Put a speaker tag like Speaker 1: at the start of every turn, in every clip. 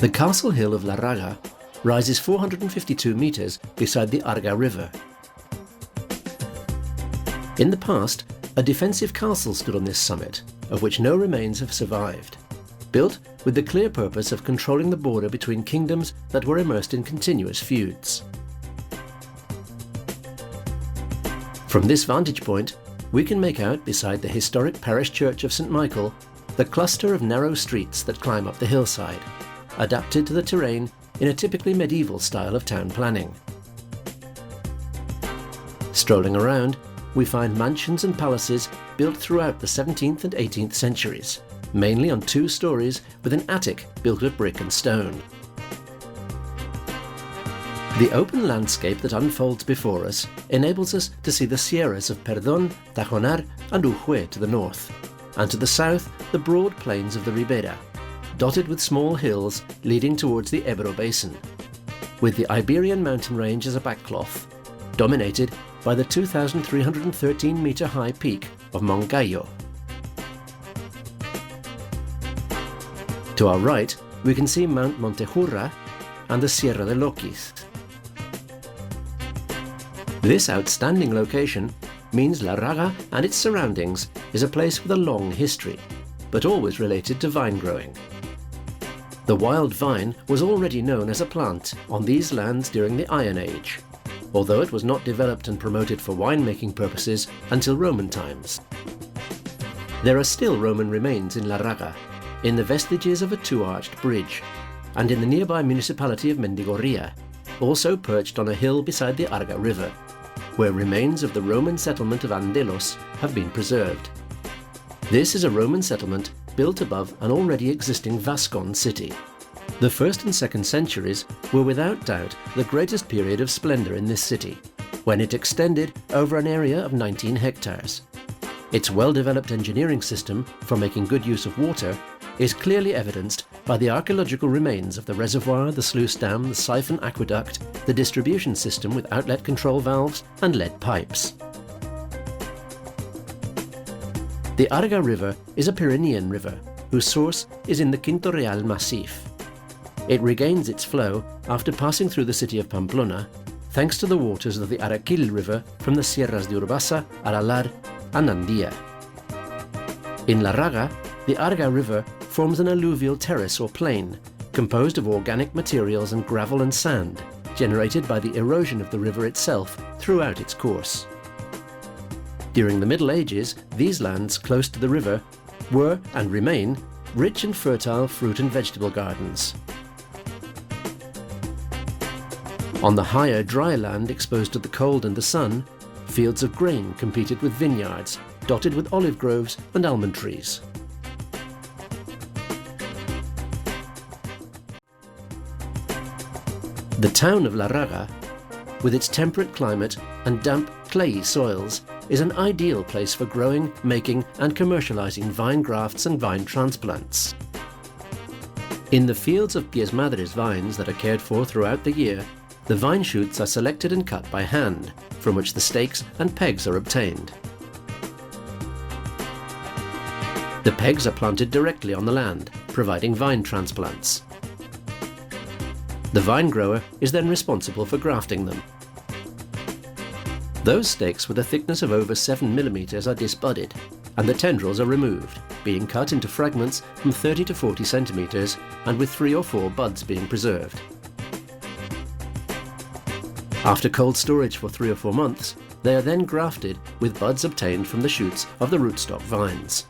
Speaker 1: The castle hill of Larraga rises 452 meters beside the Arga River. In the past, a defensive castle stood on this summit, of which no remains have survived, built with the clear purpose of controlling the border between kingdoms that were immersed in continuous feuds. From this vantage point, we can make out, beside the historic parish church of St. Michael, the cluster of narrow streets that climb up the hillside, adapted to the terrain in a typically medieval style of town planning. Strolling around, we find mansions and palaces built throughout the 17th and 18th centuries, mainly on 2 stories with an attic built of brick and stone. The open landscape that unfolds before us enables us to see the sierras of Perdón, Tajonar and Ujue to the north, and to the south the broad plains of the Ribera, dotted with small hills leading towards the Ebro Basin, with the Iberian mountain range as a backcloth, dominated by the 2,313-metre high peak of Moncayo. To our right, we can see Mount Montejurra and the Sierra de Loquis. This outstanding location means Larraga and its surroundings is a place with a long history, but always related to vine growing. The wild vine was already known as a plant on these lands during the Iron Age, although it was not developed and promoted for winemaking purposes until Roman times. There are still Roman remains in Larraga, in the vestiges of a 2-arched bridge, and in the nearby municipality of Mendigorría, also perched on a hill beside the Arga River, where remains of the Roman settlement of Andelos have been preserved. This is a Roman settlement built above an already existing Vascon city. The 1st and 2nd centuries were without doubt the greatest period of splendour in this city, when it extended over an area of 19 hectares. Its well-developed engineering system for making good use of water is clearly evidenced by the archaeological remains of the reservoir, the sluice dam, the siphon aqueduct, the distribution system with outlet control valves and lead pipes. The Arga River is a Pyrenean river whose source is in the Quinto Real Massif. It regains its flow after passing through the city of Pamplona, thanks to the waters of the Araquil River from the Sierras de Urbasa, Aralar and Andía. In Larraga, the Arga River forms an alluvial terrace or plain, composed of organic materials and gravel and sand, generated by the erosion of the river itself throughout its course. During the Middle Ages, these lands close to the river were, and remain, rich and fertile fruit and vegetable gardens. On the higher dry land exposed to the cold and the sun, fields of grain competed with vineyards, dotted with olive groves and almond trees. The town of Larraga, with its temperate climate and damp, clayey soils, is an ideal place for growing, making and commercializing vine grafts and vine transplants. In the fields of Pies Madres vines that are cared for throughout the year, the vine shoots are selected and cut by hand, from which the stakes and pegs are obtained. The pegs are planted directly on the land, providing vine transplants. The vine grower is then responsible for grafting them. Those stakes with a thickness of over 7 millimeters are disbudded, and the tendrils are removed, being cut into fragments from 30 to 40 centimeters and with 3 or 4 buds being preserved. After cold storage for 3 or 4 months, they are then grafted with buds obtained from the shoots of the rootstock vines.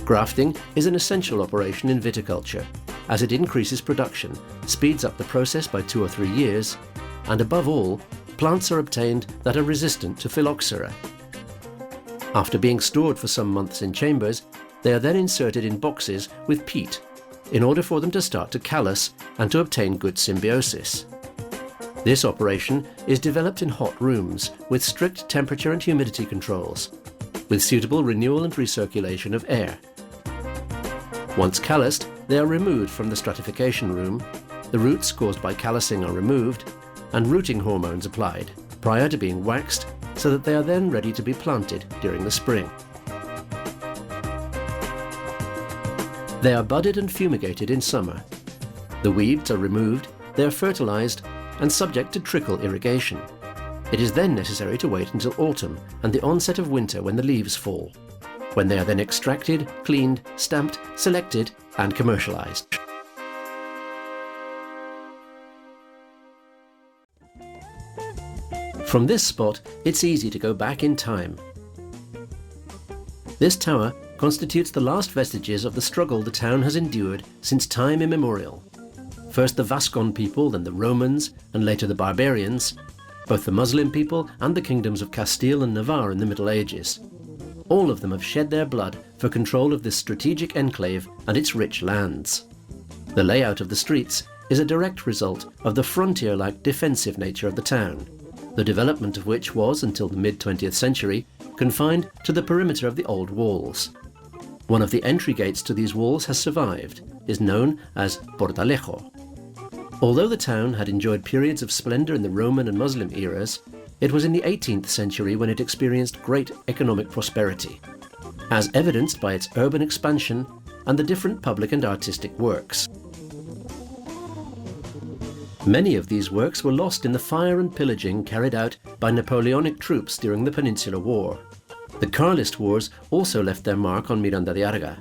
Speaker 1: Grafting is an essential operation in viticulture, as it increases production, speeds up the process by 2 or 3 years, and above all, plants are obtained that are resistant to phylloxera. After being stored for some months in chambers, they are then inserted in boxes with peat in order for them to start to callus and to obtain good symbiosis. This operation is developed in hot rooms with strict temperature and humidity controls, with suitable renewal and recirculation of air. Once calloused, they are removed from the stratification room, the roots caused by callousing are removed, and rooting hormones applied, prior to being waxed, so that they are then ready to be planted during the spring. They are budded and fumigated in summer, The weeds are removed, they are fertilized and subject to trickle irrigation. It is then necessary to wait until autumn and the onset of winter when the leaves fall, when they are then extracted, cleaned, stamped, selected and commercialized. From this spot, it's easy to go back in time. This tower constitutes the last vestiges of the struggle the town has endured since time immemorial. First the Vascon people, then the Romans, and later the barbarians, both the Muslim people and the kingdoms of Castile and Navarre in the Middle Ages. All of them have shed their blood for control of this strategic enclave and its rich lands. The layout of the streets is a direct result of the frontier-like defensive nature of the town, the development of which was, until the mid-20th century, confined to the perimeter of the old walls. One of the entry gates to these walls has survived, is known as Portalejo. Although the town had enjoyed periods of splendor in the Roman and Muslim eras, it was in the 18th century when it experienced great economic prosperity, as evidenced by its urban expansion and the different public and artistic works. Many of these works were lost in the fire and pillaging carried out by Napoleonic troops during the Peninsular War. The Carlist Wars also left their mark on Miranda de Arga.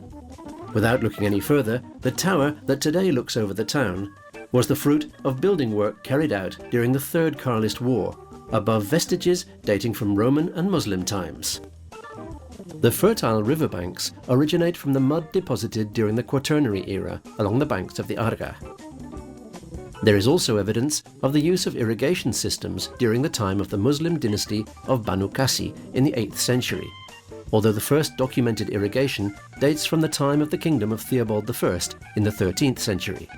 Speaker 1: Without looking any further, the tower that today looks over the town was the fruit of building work carried out during the Third Carlist War, above vestiges dating from Roman and Muslim times. The fertile riverbanks originate from the mud deposited during the Quaternary era along the banks of the Arga. There is also evidence of the use of irrigation systems during the time of the Muslim dynasty of Banu Qasi in the 8th century, although the first documented irrigation dates from the time of the kingdom of Theobald I in the 13th century.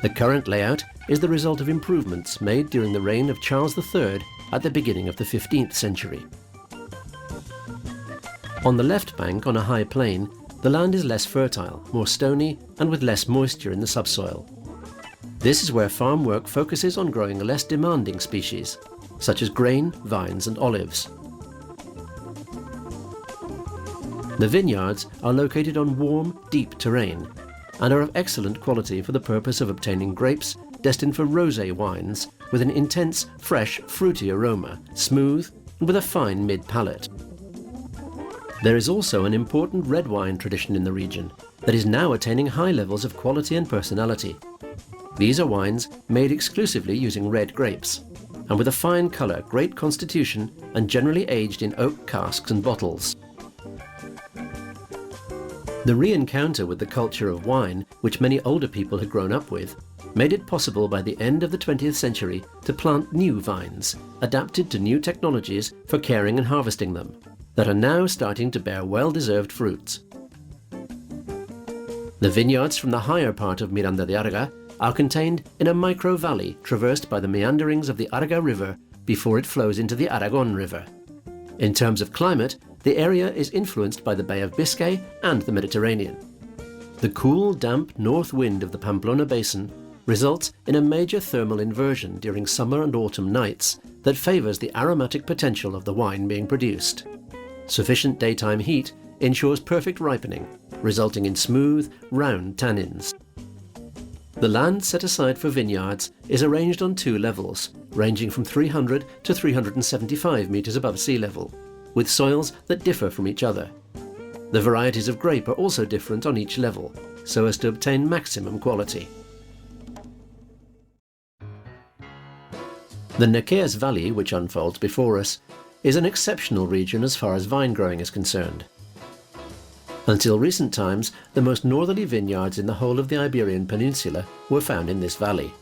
Speaker 1: The current layout is the result of improvements made during the reign of Charles III at the beginning of the 15th century. On the left bank, on a high plain, the land is less fertile, more stony, and with less moisture in the subsoil. This is where farm work focuses on growing less demanding species, such as grain, vines, and olives. The vineyards are located on warm, deep terrain and are of excellent quality for the purpose of obtaining grapes destined for rosé wines with an intense, fresh, fruity aroma, smooth, and with a fine mid-palate. There is also an important red wine tradition in the region that is now attaining high levels of quality and personality. These are wines made exclusively using red grapes, and with a fine colour, great constitution, and generally aged in oak casks and bottles. The re-encounter with the culture of wine, which many older people had grown up with, made it possible by the end of the 20th century to plant new vines, adapted to new technologies for caring and harvesting them, that are now starting to bear well-deserved fruits. The vineyards from the higher part of Miranda de Arga are contained in a micro-valley traversed by the meanderings of the Arga River before it flows into the Aragon River. In terms of climate, the area is influenced by the Bay of Biscay and the Mediterranean. The cool, damp north wind of the Pamplona basin results in a major thermal inversion during summer and autumn nights that favours the aromatic potential of the wine being produced. Sufficient daytime heat ensures perfect ripening, resulting in smooth, round tannins. The land set aside for vineyards is arranged on 2 levels, ranging from 300 to 375 metres above sea level, with soils that differ from each other. The varieties of grape are also different on each level, so as to obtain maximum quality. The Nequeas Valley, which unfolds before us, is an exceptional region as far as vine growing is concerned. Until recent times, the most northerly vineyards in the whole of the Iberian Peninsula were found in this valley.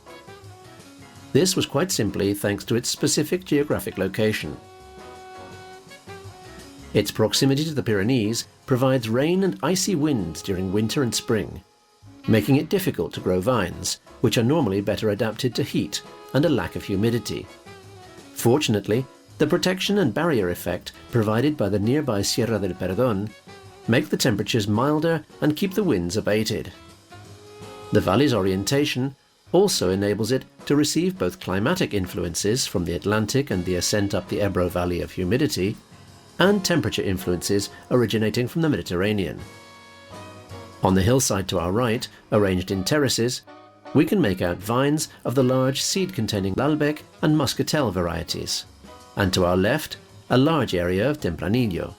Speaker 1: This was quite simply thanks to its specific geographic location. Its proximity to the Pyrenees provides rain and icy winds during winter and spring, making it difficult to grow vines, which are normally better adapted to heat and a lack of humidity. Fortunately, the protection and barrier effect provided by the nearby Sierra del Perdón make the temperatures milder and keep the winds abated. The valley's orientation also enables it to receive both climatic influences from the Atlantic and the ascent up the Ebro Valley of humidity, and temperature influences originating from the Mediterranean. On the hillside to our right, arranged in terraces, we can make out vines of the large seed-containing Lalbec and Muscatel varieties, and to our left, a large area of Tempranillo.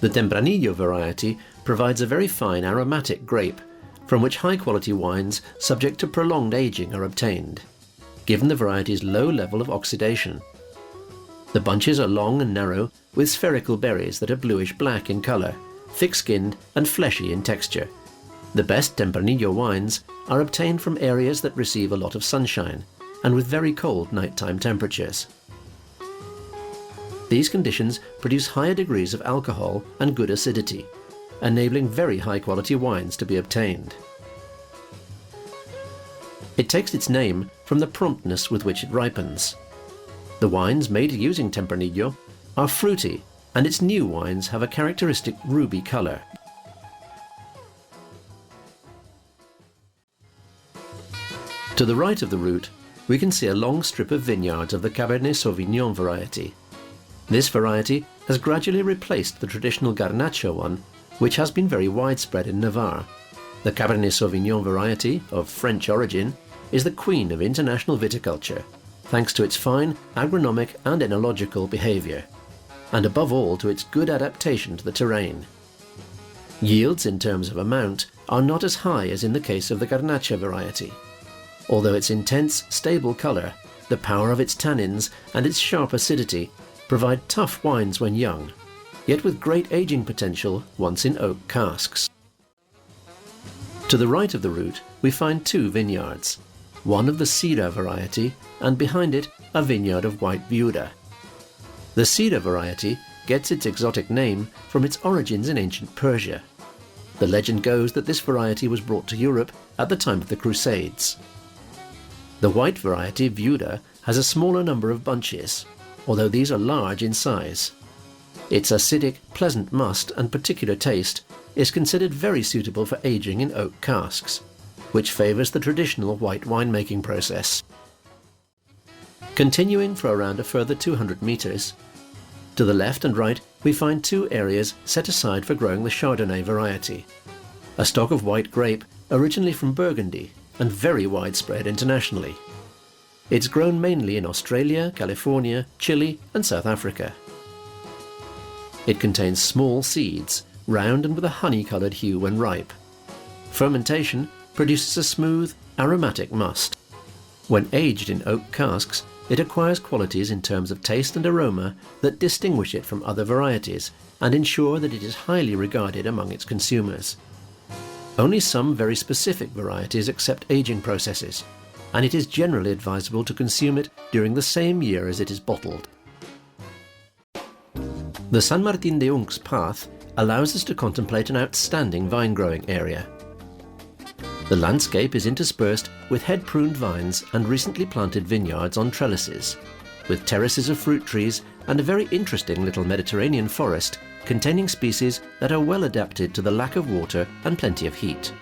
Speaker 1: The Tempranillo variety provides a very fine aromatic grape, from which high-quality wines subject to prolonged aging are obtained, given the variety's low level of oxidation. The bunches are long and narrow, with spherical berries that are bluish-black in colour, thick-skinned and fleshy in texture. The best Tempranillo wines are obtained from areas that receive a lot of sunshine and with very cold nighttime temperatures. These conditions produce higher degrees of alcohol and good acidity, enabling very high-quality wines to be obtained. It takes its name from the promptness with which it ripens. The wines made using Tempranillo are fruity, and its new wines have a characteristic ruby colour. To the right of the route, we can see a long strip of vineyards of the Cabernet Sauvignon variety. This variety has gradually replaced the traditional Garnacha one, which has been very widespread in Navarra. The Cabernet Sauvignon variety, of French origin, is the queen of international viticulture, thanks to its fine agronomic and enological behaviour, and above all to its good adaptation to the terrain. Yields in terms of amount are not as high as in the case of the Garnacha variety. Although its intense, stable colour, the power of its tannins and its sharp acidity provide tough wines when young, yet with great aging potential once in oak casks. To the right of the route we find two vineyards, one of the Syrah variety and behind it a vineyard of white Viuda. The Syrah variety gets its exotic name from its origins in ancient Persia. The legend goes that this variety was brought to Europe at the time of the Crusades. The white variety Viuda has a smaller number of bunches, although these are large in size. Its acidic, pleasant must and particular taste is considered very suitable for aging in oak casks, which favours the traditional white winemaking process. Continuing for around a further 200 metres, to the left and right we find two areas set aside for growing the Chardonnay variety, a stock of white grape originally from Burgundy and very widespread internationally. It's grown mainly in Australia, California, Chile and South Africa. It contains small seeds, round and with a honey-coloured hue when ripe. Fermentation produces a smooth, aromatic must. When aged in oak casks, it acquires qualities in terms of taste and aroma that distinguish it from other varieties and ensure that it is highly regarded among its consumers. Only some very specific varieties accept aging processes, and it is generally advisable to consume it during the same year as it is bottled. The San Martín de Unx path allows us to contemplate an outstanding vine-growing area. The landscape is interspersed with head-pruned vines and recently planted vineyards on trellises, with terraces of fruit trees and a very interesting little Mediterranean forest containing species that are well adapted to the lack of water and plenty of heat.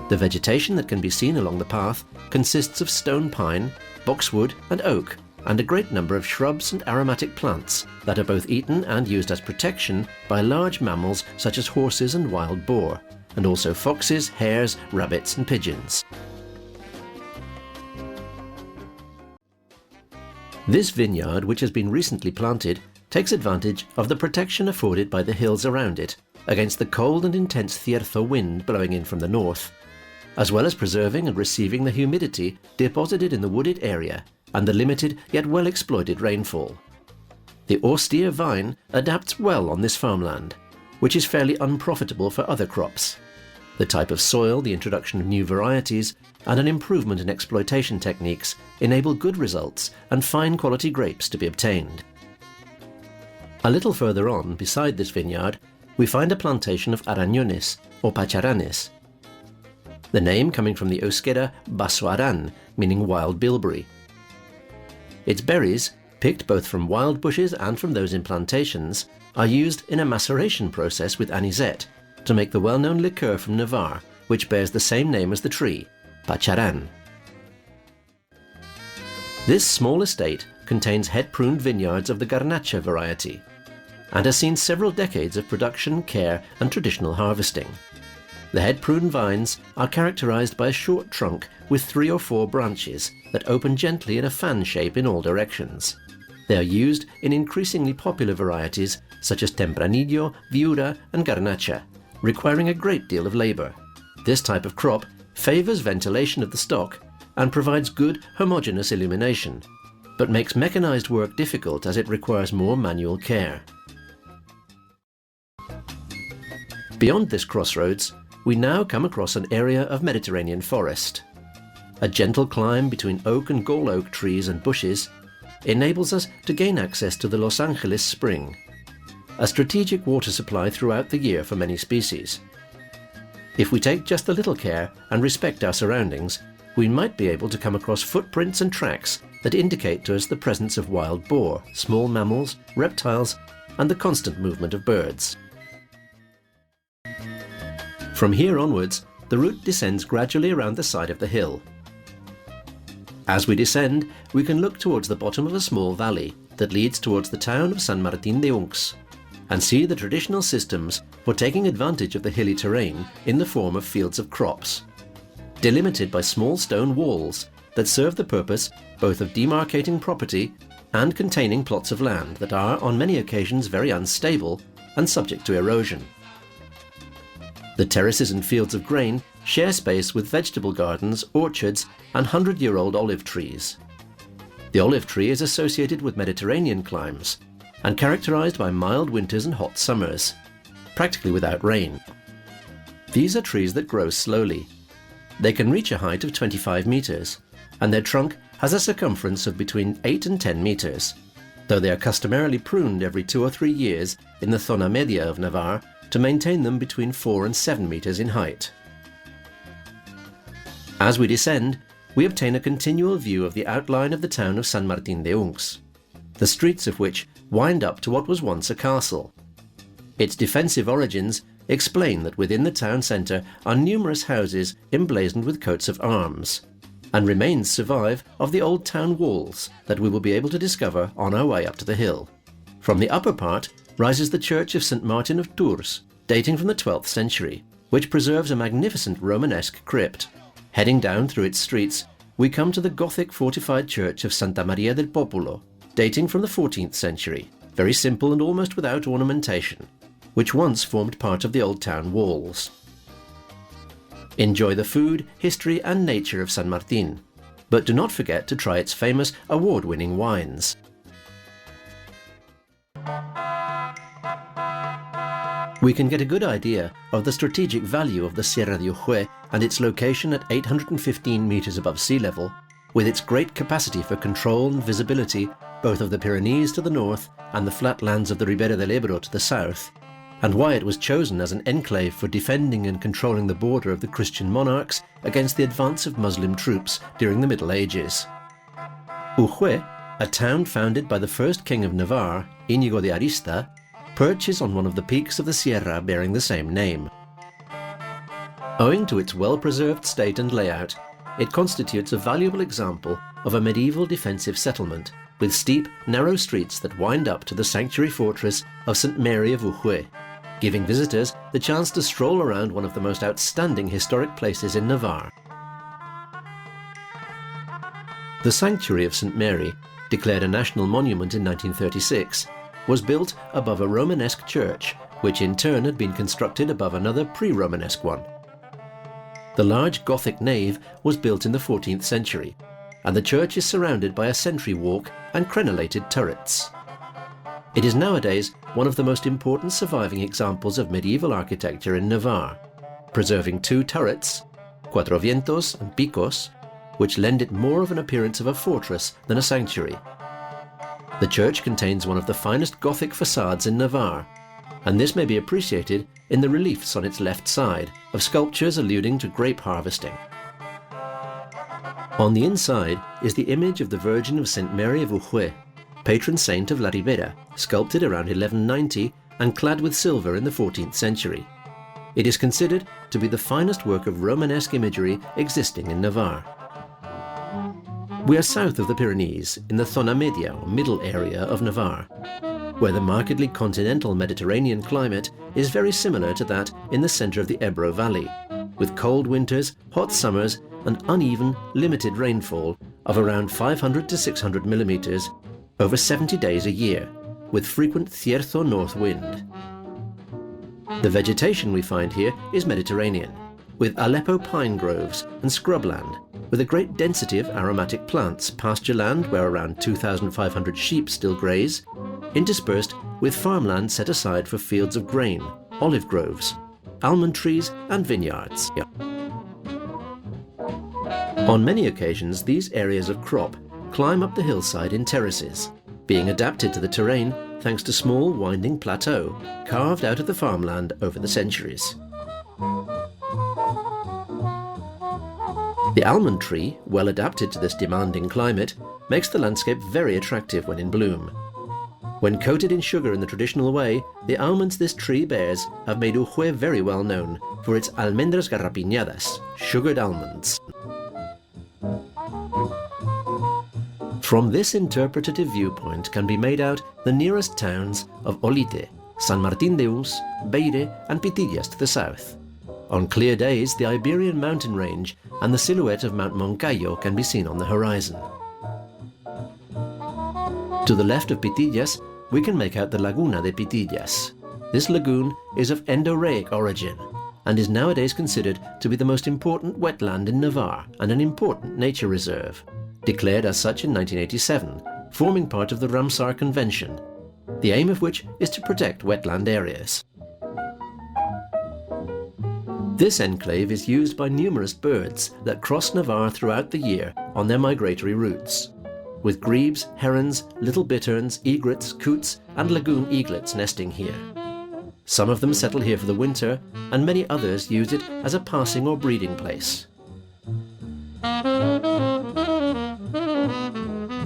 Speaker 1: The vegetation that can be seen along the path consists of stone pine, boxwood and oak, and a great number of shrubs and aromatic plants that are both eaten and used as protection by large mammals such as horses and wild boar, and also foxes, hares, rabbits and pigeons. This vineyard, which has been recently planted, takes advantage of the protection afforded by the hills around it against the cold and intense Cierzo wind blowing in from the north, as well as preserving and receiving the humidity deposited in the wooded area and the limited yet well-exploited rainfall. The austere vine adapts well on this farmland, which is fairly unprofitable for other crops. The type of soil, the introduction of new varieties, and an improvement in exploitation techniques enable good results and fine quality grapes to be obtained. A little further on, beside this vineyard, we find a plantation of arañones, or pacharanes. The name coming from the Euskera basoaran, meaning wild bilberry. Its berries, picked both from wild bushes and from those in plantations, are used in a maceration process with anisette to make the well-known liqueur from Navarre, which bears the same name as the tree, pacharan. This small estate contains head-pruned vineyards of the Garnacha variety, and has seen several decades of production, care and traditional harvesting. The head prune vines are characterized by a short trunk with 3 or 4 branches that open gently in a fan shape in all directions. They are used in increasingly popular varieties such as Tempranillo, Viura and Garnacha, requiring a great deal of labor. This type of crop favors ventilation of the stock and provides good homogeneous illumination, but makes mechanized work difficult as it requires more manual care. Beyond this crossroads, we now come across an area of Mediterranean forest. A gentle climb between oak and gall oak trees and bushes enables us to gain access to the Los Angeles Spring, a strategic water supply throughout the year for many species. If we take just a little care and respect our surroundings, we might be able to come across footprints and tracks that indicate to us the presence of wild boar, small mammals, reptiles, and the constant movement of birds. From here onwards, the route descends gradually around the side of the hill. As we descend, we can look towards the bottom of a small valley that leads towards the town of San Martín de Unx, and see the traditional systems for taking advantage of the hilly terrain in the form of fields of crops, delimited by small stone walls that serve the purpose both of demarcating property and containing plots of land that are on many occasions very unstable and subject to erosion. The terraces and fields of grain share space with vegetable gardens, orchards, and 100-year-old olive trees. The olive tree is associated with Mediterranean climes and characterized by mild winters and hot summers, practically without rain. These are trees that grow slowly. They can reach a height of 25 meters, and their trunk has a circumference of between 8 and 10 meters, though they are customarily pruned every 2 or 3 years in the Zona Media of Navarra to maintain them between 4 and 7 meters in height. As we descend, we obtain a continual view of the outline of the town of San Martín de Unx, the streets of which wind up to what was once a castle. Its defensive origins explain that within the town centre are numerous houses emblazoned with coats of arms, and remains survive of the old town walls that we will be able to discover on our way up to the hill. From the upper part rises the church of St. Martin of Tours, dating from the 12th century, which preserves a magnificent Romanesque crypt. Heading down through its streets, we come to the Gothic fortified church of Santa Maria del Popolo, dating from the 14th century, very simple and almost without ornamentation, which once formed part of the old town walls. Enjoy the food, history and nature of San Martín, but do not forget to try its famous award-winning wines. We can get a good idea of the strategic value of the Sierra de Ujue and its location at 815 meters above sea level, with its great capacity for control and visibility both of the Pyrenees to the north and the flatlands of the Ribera del Ebro to the south, and why it was chosen as an enclave for defending and controlling the border of the Christian monarchs against the advance of Muslim troops during the Middle Ages. Ujue, a town founded by the first king of Navarre, Íñigo de Arista, perches on one of the peaks of the Sierra bearing the same name. Owing to its well-preserved state and layout, it constitutes a valuable example of a medieval defensive settlement, with steep, narrow streets that wind up to the sanctuary fortress of St. Mary of Ujue, giving visitors the chance to stroll around one of the most outstanding historic places in Navarre. The sanctuary of St. Mary, declared a national monument in 1936, was built above a Romanesque church, which in turn had been constructed above another pre-Romanesque one. The large Gothic nave was built in the 14th century, and the church is surrounded by a sentry walk and crenellated turrets. It is nowadays one of the most important surviving examples of medieval architecture in Navarre, preserving 2 turrets, Cuatro Vientos and Picos, which lend it more of an appearance of a fortress than a sanctuary. The church contains one of the finest Gothic facades in Navarre, and this may be appreciated in the reliefs on its left side of sculptures alluding to grape harvesting. On the inside is the image of the Virgin of St. Mary of Ujue, patron saint of La Ribera, sculpted around 1190 and clad with silver in the 14th century. It is considered to be the finest work of Romanesque imagery existing in Navarre. We are south of the Pyrenees, in the Zona Media, or middle area of Navarre. where the markedly continental Mediterranean climate is very similar to that in the centre of the Ebro Valley, with cold winters, hot summers and uneven, limited rainfall of around 500 to 600 millimetres over 70 days a year, with frequent cierzo north wind. The vegetation we find here is Mediterranean, with Aleppo pine groves and scrubland, with a great density of aromatic plants, pasture land where around 2,500 sheep still graze, interspersed with farmland set aside for fields of grain, olive groves, almond trees and vineyards. On many occasions, these areas of crop climb up the hillside in terraces, being adapted to the terrain thanks to small winding plateaux carved out of the farmland over the centuries. The almond tree, well adapted to this demanding climate, makes the landscape very attractive when in bloom. When coated in sugar in the traditional way, the almonds this tree bears have made Ujue very well known for its almendras garrapiñadas, sugared almonds. From this interpretative viewpoint can be made out the nearest towns of Olite, San Martín de Us, Beire and Pitillas to the south. On clear days, the Iberian mountain range and the silhouette of Mount Moncayo can be seen on the horizon. To the left of Pitillas, we can make out the Laguna de Pitillas. This lagoon is of Endorheic origin and is nowadays considered to be the most important wetland in Navarra and an important nature reserve, declared as such in 1987, forming part of the Ramsar Convention, the aim of which is to protect wetland areas. This enclave is used by numerous birds that cross Navarre throughout the year on their migratory routes, with grebes, herons, little bitterns, egrets, coots and lagoon eaglets nesting here. Some of them settle here for the winter, and many others use it as a passing or breeding place.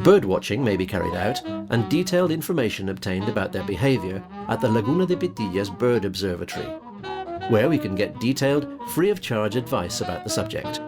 Speaker 1: Birdwatching may be carried out, and detailed information obtained about their behaviour at the Laguna de Pitillas Bird Observatory, where we can get detailed, free of charge advice about the subject.